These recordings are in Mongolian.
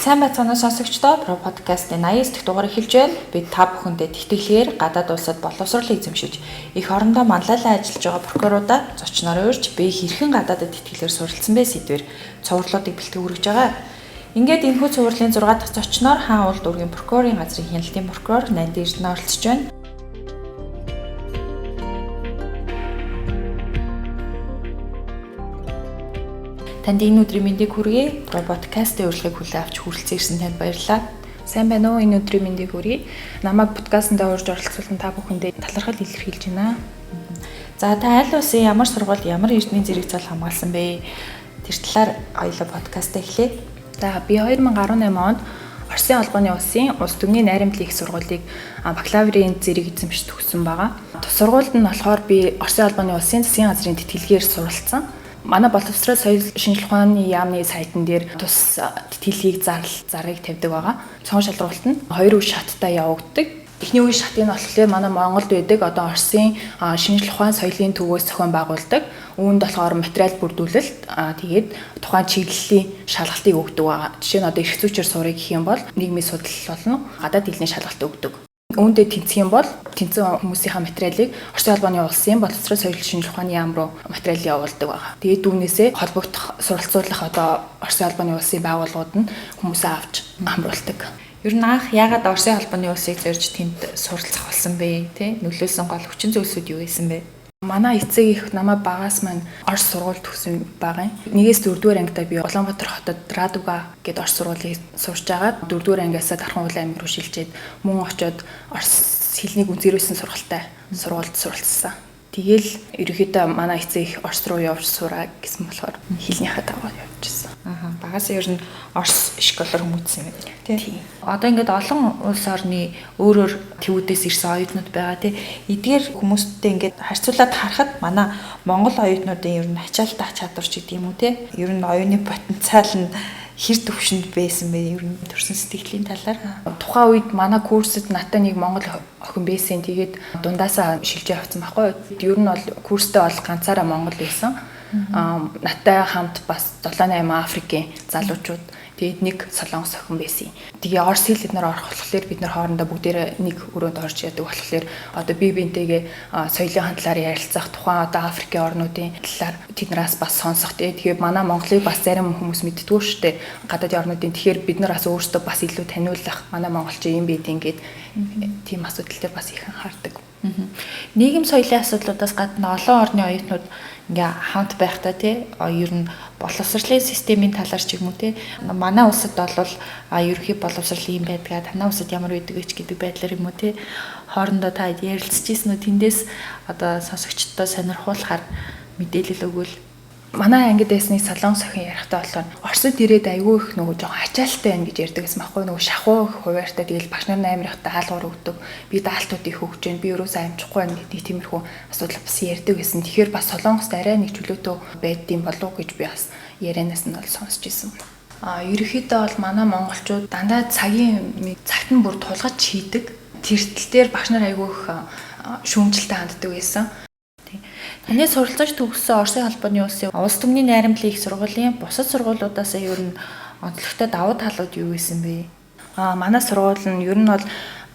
Сайн байцгаана сонсогчдоо Про подкастын 89 дахь дугаар эхэлж байна. Бид та бүхэндээ тэтгэлгээр гадаад улсад боловсролыг эзэмшиж их орондоо манлайлан ажиллаж байгаа прокурорудаа зочноор урьж би хэрхэн гадаадд тэтгэлгээр суралцсан бэ сэдвээр цувралуудыг бэлтгэж хүргэж байгаа. Ингээд энэхүү цувралын 6 дахь зочноор хаан улд дүүргийн прокурорын газрын хяналтын прокурор Нанди Эрдэнэ оролцож байна. Танд энэ өдрийн мэндийг хүргэе. Про подкастын урилгыг хүлээн авч хүрэлцэн ирсэн танд баярлалаа. Сайн байна уу? Энэ өдрийн мэндийг хүргэе. Намайг подкастнда урьж оролцуулсан та бүхэндээ талархал илэрхийлж байна. За та аль улсын ямар сургууль, ямар эрдмийн зэрэг зол хамгаалсан бэ? Тэр талаар хоёулаа подкаст эхлэе. За би 2018 онд Оросын албаны улсын улс түмний найрамдлын их сургуулийг бакалаврын зэрэг эзэмшиж төгссөн байгаа. Тус сургуульд нь болохоор би Оросын албаны улсын засгийн газрын тэтгэлгээр суралцсан. Манай боловсрол соёл шинжилгээ ухааны яамны сайтн дээр тус тэтгэлгийг зарыг тавьдаг байгаа. Цон шалралт нь 2 үе шаттай явагддаг. Эхний үе шат нь болохоор манай Монголд байдаг одоо Оросын шинжилгээ ухаан соёлын төвөөс зохион байгуулдаг. Үүнд болохоор материал бүрдүүлэлт тэгээд тухайн чиглэлийн шалгалтыг өгдөг байгаа. Жишээ нь одоо эрх зүйчээр сурах гэх юм бол нийгмийн судлал болно гадаад хэлний шалгалт өгдөг. Үүндээ тэнцэх юм бол тэнцэн хүмүүсийнхаа материалыг Оросын албаны улсын боловсрол соёл шинжилгээ ухааны яам руу материал явуулдаг байгаа. Тэгээд үүнээсээ холбогдох суралцуулах одоо Оросын албаны улсын байгууллагууд нь хүмүүсээ авч хамруулдаг. Ер нь анх яагаад Оросын албаны улсыг зорж тэнд суралцах болсон бэ? Тэ нөлөөлсөн гол хүчин зүйлсүүд юу байсан бэ? Манай эцэг их намайг багаас маань Орос сургуульд төгсөн байгаа юм. 1-ээс 4-р ангидаа би Улаанбаатар хотод Радуга гэдэг Орос сургуулийг сурч агаад 4-р ангиасаа Дархан улаан аймаг руу шилжээд мөн очоод Орос хэлнийг үзээрсэн сургалттай сургуульд суралцсан. Тэгэл ерөнхийдөө манай эцэг их Орос руу явж сураа гэсэн болохоор хэлнийхээ дагуу явжсэн. Багасаа ер нь Орос школоор хүмүүжсэн юм тий. Одоо ингээд олон улс орны өөрөөр төвүүдээс ирсэн оюутнууд байгаа тий. Эдгээр хүмүүстэй ингээд харьцуулаад харахад манай Монгол оюутнуудын ер нь ачаалттай чадвар ч гэдэг юм уу тий. Ер нь оюуны потенциал нь хэр төвшөнд байсан бэ? Ер нь төрсэн сэтгэлийн талаар. Тухайн үед манай курсд надад нэг монгол охин байсан. Тэгээд дундаасаа шилжиж авсан байхгүй. Ер нь бол курстэй бол ганцаараа монгол байсан. Надтай хамт бас 7-8 Африкийн залуучууд тэгээд нэг солонгос охин байсан. Тэгээ Орос хэл эднэр орох болохоор бид нар хоорондоо бүгдээрээ нэг өрөөнд орж яадаг болохоор одоо бие биентэйгээ соёлын талаар ярилцах тухайн одоо Африкийн орнуудын талаар тэднээс бас сонсох. Тэгээ манай Монголыг бас зарим хүмүүс мэддэггүй шүү дээ. Гадаадын орнуудын тэгэхээр бид нар бас өөрсдөө бас илүү таниулах манай монголчин юм бид ингээд тийм асуудал дээр бас их анхаардаг. Нийгэм соёлын асуудлуудаас гадна олон орны оюутнууд ингээ хамт байхдаа тий ер нь боловсролын системийн талаар ч юм уу тий манай улсад бол ерөнхий боловсрол юм байдгаа танай улсад ямар байдаг вэ гэдэг байдлаар юм уу тий хоорондоо та ярилцж ийсэн үү тэндээс одоо сонсогчдод сонирхуулахаар мэдээлэл өгвөл манай ангид байсны солонгос охин ярихтаа болохоор Оросд ирээд айгүй их нөгөө жоохон ачаалтай байна гэж ярьдаг гэсэн байхгүй нөгөө шахуу хуваартай тэгэл багш нарын амирхтай хаалгуур өгдөг би даалтуудыг хөгж जैन би ерөөсөө амжихгүй байна гэдэг тиймэрхүү асуудал бас ярьдаг гэсэн. Тэгэхээр бас солонгост арай нэг чөлөөтэй байдсан болов уу гэж би бас ярианаас нь бол сонсч ирсэн. Ерөнхийдөө бол манай монголчууд дандаа цагийн цагт нь бүр тулгаж хийдэг. Тэртэл дээр багш нар айгүй их шүүмжлэлтэй ханддаг байсан. Таны суралцаж төгссөн Оросын албаны улсын улс түмний найрамдлын их сургуулийн бусад сургуулиудаас ер нь онцлогтой давуу талууд юу байсан бэ? Манай сургууль нь ер нь бол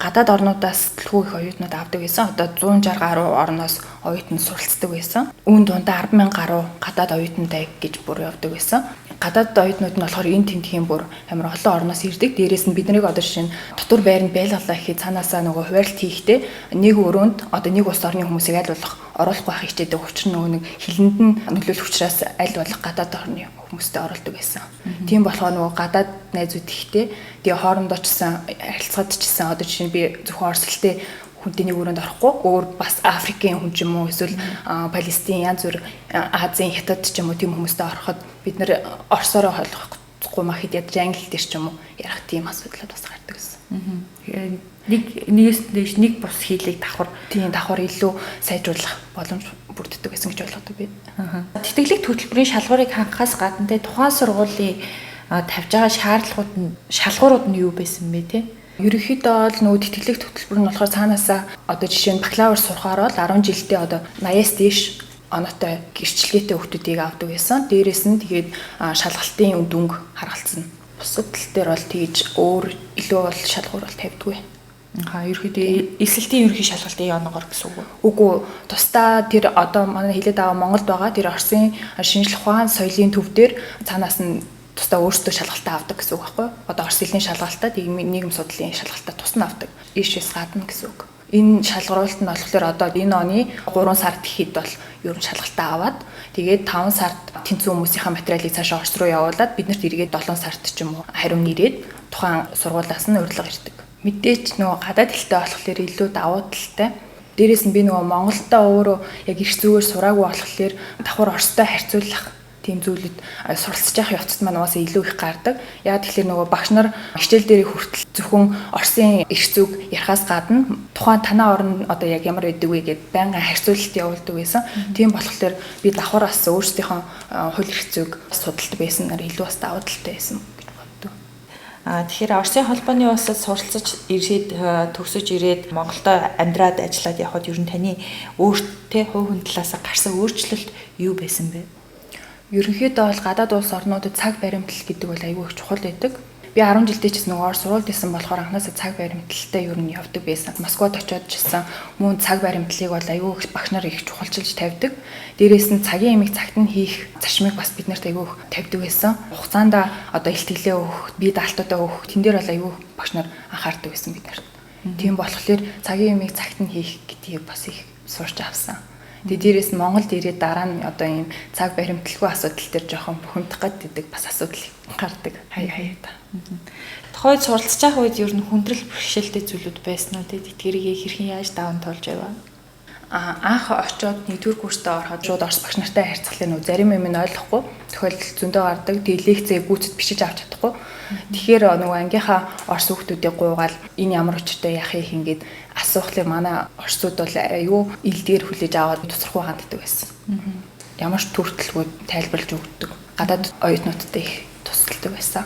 гадаад орнуудаас төлхөө их оюутнууд авдаг байсан. Одоо 160 гаруй орноос оюутан суралцдаг байсан. Үүн дундаа 10,000 гаруй гадаад оюутантай гэж бүр явдаг байсан. Гадаад оюутнууд нь болохоор энэ тентхийн бүр амар олон орноос ирдэг. Дээрээс нь биднийг одоо жишээ нь дотор байранд байлгалаа гэхэд цаанаасаа нөгөө хуваарлт хийхдээ нэг өрөөнд одоо нэг улс орны хүмүүсийг аль болох оруулахгүй байх хичээдэг. Учир нь нөгөө нэг хилэнд нь нөлөөлөх учраас аль болох гадаад орны хүмүүстэй оруулдаг байсан. Тийм болохоор нөгөө гадаад найзууд ихтэй тэгээ хоорондоо ч гэсэн харилцаад ч гэсэн одоо жишээ нь би зөвхөн орсолтой хүнтэй нэг өрөөнд орохгүй өөр бас Африкийн хүн ч юм уу эсвэл Палестин янз бүр Азийн хятад ч юм уу тийм хүмүүстэй ороход бид нэр орсороо холбохгүй махад ядаж англи дээр ч юм уу ярих тийм асуудлууд бас гардаг гэсэн. Нэгээс дэш нэг бус хийлийг давхар илүү сайжруулах боломж бүрддэг гэсэн гэж ойлгодог би. Тэтгэлэг төлбөрийн шалгуурыг хангахаас гадна тухайн сургуулийн тавьж байгаа шалгуурууд нь юу байсан бэ те? Ерөнхийдөө бол нөгөө тэтгэлэг төлбөр нь болохоор цаанаасаа одоо жишээ нь бакалавр сурахаар бол 10 жилдээ одоо 80-аас дээш оноотой гэрчлэгээтэй хүүхдүүдийг авдаг байсан. Дээрээс нь тэгээд шалгалтын үр дүнг харгалцсан Бусад тал дээр бол тэгж өөр илүү бол шалгуур бол тавьдгүй. Ерөөдөө эсэлтийн ерөнхий шалгалтын яоногоор гэсэн үг. Үгүй тусдаа тэр одоо манай хэлээд байгаа Монголд байгаа тэр Оросын шинжлэх ухаан соёлын төв дээр цаанаас нь тусдаа өөрсдөө шалгалтаа авдаг гэсэн үг байхгүй юу? Одоо Орос хэлний шалгалтаа нийгэм судлалын шалгалтаа тусна авдаг. Ийшээс гадна гэсэн үг. Энэ шалгаруулалт нь болохоор одоо энэ оны 3 сард ихэд бол ер нь шалгалтаа аваад тэгээд 5 сард тэнцүү хүмүүсийнхаа материалыг цаашаа Орос руу явуулаад биднэрт эргээд 7 сард ч юм уу хариу нэрээд тухайн сургуулиас нь урилга ирдэг. Мэдээч нөгөө гадаад хэлтэй болохоор илүү давуу талтай. Дээрээс нь би нөгөө Монголдоо өөрөө яг их зүгээр сураагүй болохоор давхар Оростой харьцуулах тийм зүйлүүд суралцж явах явцад маань угаасаа илүү их гардаг. Яг тэгэхээр нөгөө багш нар хичээл дээрээ хүртэл зөвхөн Оросын их зүг ярихаас гадна тухайн танаа орн одоо яг ямар байдаг вэ гэдээ байнгын харьцуулалт явуулдаг байсан. Тийм болохоор би давхар бас өөрсдийнхөө хууль эрх зүйг судалт байснаар илүү бас давуу талтай байсан. Тэгэхээр Оросын холбооны улсад суралцаж ирээд төгсөж ирээд Монголдо амьдраад ажиллаад явхад ер нь таны өөртөө хувь хүн талаас гарсан өөрчлөлт юу байсан бэ? Ерөнхийдөө бол гадаад улс орнуудад цаг баримтлал гэдэг бол аюул их чухал байдаг. Би 10 жилдээ ч гэсэн нөгөө сургуульд исэн болохоор анхнаасаа цаг баримтлалтай ер нь явдаг байсан. Москвад очиод ч гэсэн мөн цаг баримтлалыг бол аюул их багш нар их чухалчилж тавьдаг. Дээрээс нь цагийн ямиг цагт нь хийх зарчмыг бас бид нарт аюул их тавьдаг байсан. Хугацаанд одоо илтгэлээ өгөх, бие даалтуудаа өгөх тэн дээр бол аюул багш нар анхаардаг байсан бид нарт. Тийм болохоор цагийн ямиг цагт нь хийх гэдгийг бас их сурч авсан. Тэгээд дээрээс нь Монголд ирээд дараа нь одоо ийм цаг баримтлалгүй асуудал төр жоохон бухимдах гэдэг бас асуудал гардаг. Хаяа. Тухайд суралцж байх үед ер нь хүндрэл бэрхшээлтэй зүйлүүд байсан уу? Тэгээд эдгээрийг хэрхэн яаж даван туулж яваа? Анх очиод 1-р курстээ ороход шууд Орос багш нартай харьцахлаа нөө зарим юм нь ойлгохгүй тохиолдол зөндөө гардаг. Тэгээд лекцээ гүйцэд бичиж авч чадахгүй. Тэгэхээр нөгөө ангийнхаа Орос хүүхдүүдийг гуйгаал энэ ямар учиртай яахыг ингээд асуухлаа манай Оросууд бол аюу илдгээр хүлээж аваад тусрахгүй ханддаг байсан. Ямар ч төртөлгүй тайлбарлаж өгдөг. Гадаад оюутнуудтай их тусалдаг байсан.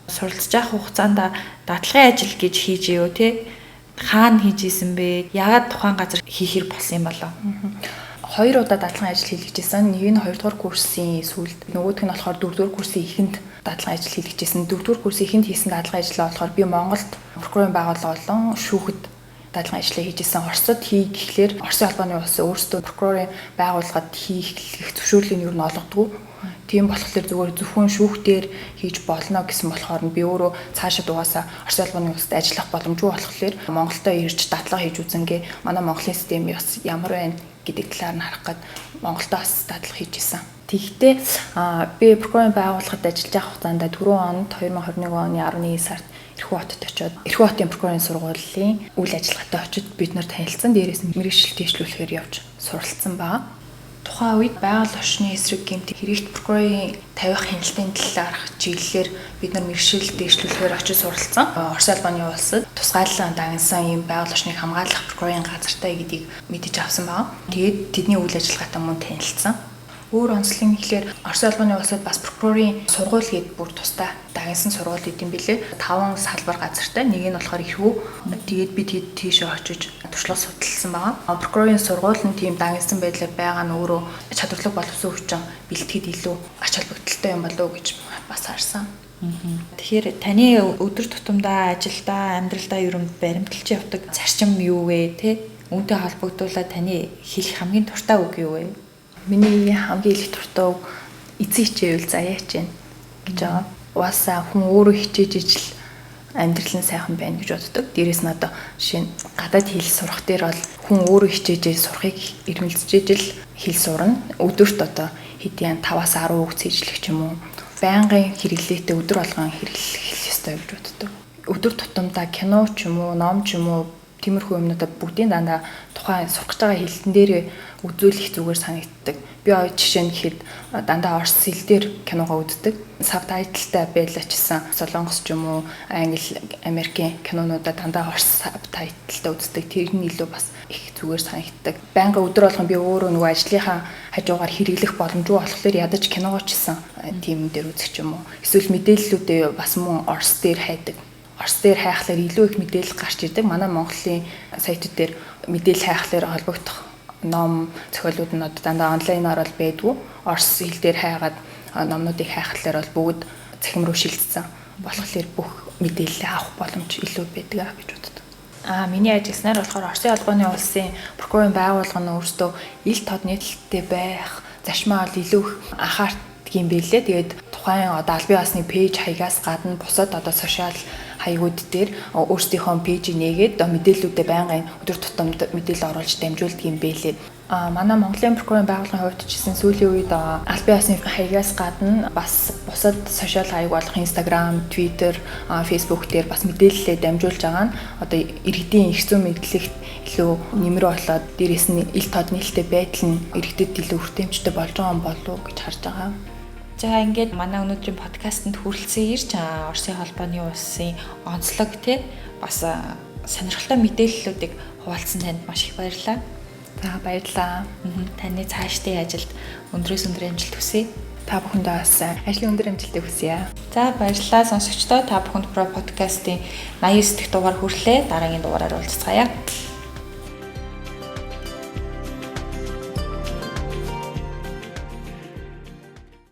Суралцж явах хугацаанд даатгалын ажил гэж хийж ивэ те хаана хийж исэн бэ? Яагаад тухайн газар хийхэр болсон юм болоо? 2 удаа даатгалын ажил хийлгэжсэн. Нэг нь 2 дугаар курсын сүүлд, нөгөөх нь болохоор 4 дугаар курсын эхэнд даатгалын ажил хийлгэжсэн. 4 дугаар курсын эхэнд хийсэн даатгалын ажлаа болохоор би Монголд прокурорын байгууллага болон шүүхэд даатгалын ажлаа хийжсэн. Оросд хийх гэхлээр Оросын холбооны улс өөрсдөө прокурорын байгууллагад хийх зөвшөөрлийг нь юу нь олгодгүй. Тийм болохоор зөвхөн шүүхтээр хийж болно гэсэн болохоор би өөрөө цаашаа дугаасаа Оросын холбооны улсад ажиллах боломжгүй болохоор Монголдо ирж дадлага хийж үзэнгээ манай Монголын систем бас ямар байна гэдэг талаар нь харах гээд Монголдо бас дадлага хийж исэн. Тэгэхдээ би прокурорын байгууллагад ажиллаж байх хугацаанд 4 онд 2021 оны 11 сард Эрхүү хотод очиод Эрхүү хотын прокурорын сургуулийн үйл ажиллагаатай очиод бид нар танилцсан. Дээрээс нь мэргэжил дэвшлүүлэхээр явж суралцсан байгаа. Тухайн үед байгаль орчны эсрэг гэмт хэрэгт прокурорын тавих хяналтын талаарх чиглэлээр бид нар мэргэжил дэвшлүүлэхээр очиж суралцсан. Оросын холбооны улсад тусгаарлан дагнасан ийм байгаль орчныг хамгаалах прокурорын газартай гэдгийг мэдэж авсан байгаа. Тэгээд тэдний үйл ажиллагаатай мөн танилцсан. Өөр онцлог ихлээр Оросын холбооны улсад бас прокурорын сургууль гээд бүр тусдаа дагнсан сургууль гэдэм билээ. 5 салбар газартай. Нэг нь болохоор Эрхүү. Тэгээд бид тийшээ очиж туршлага судалсан байгаа. Прокурорын сургууль нь тийм дагнсан байдлаар байгаа нь өөрөө чадварлаг боловсон хүчин бэлтгэхэд илүү ач холбогдолтой юм болов уу гэж бас харсан. Тэгэхээр таны өдөр тутамдаа ажилдаа амьдралдаа ер нь баримталж явдаг зарчим юу вэ те? Үүнтэй холбогдуулаад таны хэлэх хамгийн дуртай үг юу вэ? Миний хамгийн их дуртай үг эзэн хичээвэл заяач байна гэж байгаа. Угаасаа хүн өөрөө хичээж ижил амьдрал нь сайхан байна гэж боддог. Дээрээс нь одоо жишээ нь гадаад хэл сурах дээр бол хүн өөрөө хичээж сурахыг эрмэлзэж ижил хэл сурна. Өдөрт одоо хэдийн 5-аас 10 үг цэжлэх ч юм уу. Байнгын хэрэглээтэй өдөр болгон хэрэглэх ёстой гэж боддог. Өдөр тутамдаа кино ч юм уу, ном ч юм уу тиймэрхүү юмнуудаа бүгдийн дандаа тухайн сурах гэж байгаа хэлтэн дээр үзүүлэх зүгээр санагддаг. Би жишээ нь гэхэд дандаа орос хэл дээр киногоо үздэг. Сабтайтлтай байлаачсан солонгос ч юм уу, англи, америкийн кинонуудаа дандаа орос сабтайтлтай үздэг. Тэр нь илүү бас их зүгээр санагддаг. Байнга өдөр болгон би өөрөө нөгөө ажлынхаа хажуугаар хэрэглэх боломжгүй болохоор ядаж киногоо ч гэсэн тийм дээр үзэх ч юм уу. Эсвэл мэдээллүүдээ бас мөн орос дээр хайдаг. Орос дээр хайхлаар илүү их мэдээлэл гарч ирдэг. Манай Монголын сайтууд дээр мэдээлэл хайхлаар холбогдох ном зохиолууд нь дандаа онлайнаар бол байдгүй. Орос хэл дээр хайгаад номнуудыг хайхлаар бол бүгд цахим руу шилжсэн. Болохоор бүх мэдээлэл авах боломж илүү байдаг гэж боддог. Миний ажилласнаар болохоор Оросын албаны улсын прокурорын байгууллага нь өөртөө ил тод нийтлэлтэй байх зарчмаа бол илүү их анхаардаг юм билээ. Тэгээд тухайн одоо албан ёсны пэйж хаягаас гадна бусад одоо сошиал хаягууд дээр өөрсдийнхөө пэйжийг нээгээд мэдээллүүдэд байнгын өдөр тутамд мэдээлэл оруулж дамжуулдаг юм билээ. Манай Монголын прокурорын байгууллагын хувьд ч гэсэн сүүлийн үед албан ёсны хаягаас гадна бас бусад сошиал хаяг болох Instagram, Twitter, Facebook дээр бас мэдээлэлээ дамжуулж байгаа нь одоо иргэдийн эрх зүйн мэдлэгт илүү нэмэр болоод дээрээс нь ил тод нийлэлтэй байдал нь иргэдэд илүү хүртээмжтэй болж байгаа юм болов уу гэж харж байгаа. За ингээд манай өнөөдрийн подкастэнд хүрэлцэн ирж Оросын холбооны улсын онцлог тий бас сонирхолтой мэдээллүүдийг хуваалцсан танд маш их баярлалаа. За баярлалаа. Таны цаашдын ажилд өндрөөс өндөр амжилт хүсье. Та бүхэндээ бас ажлын өндөр амжилтыг хүсье. За баярлалаа сонсогчдоо. Та бүхэнд Про подкастын 89 дахь дугаар хүрлээ. Дараагийн дугаараар уулзцаая.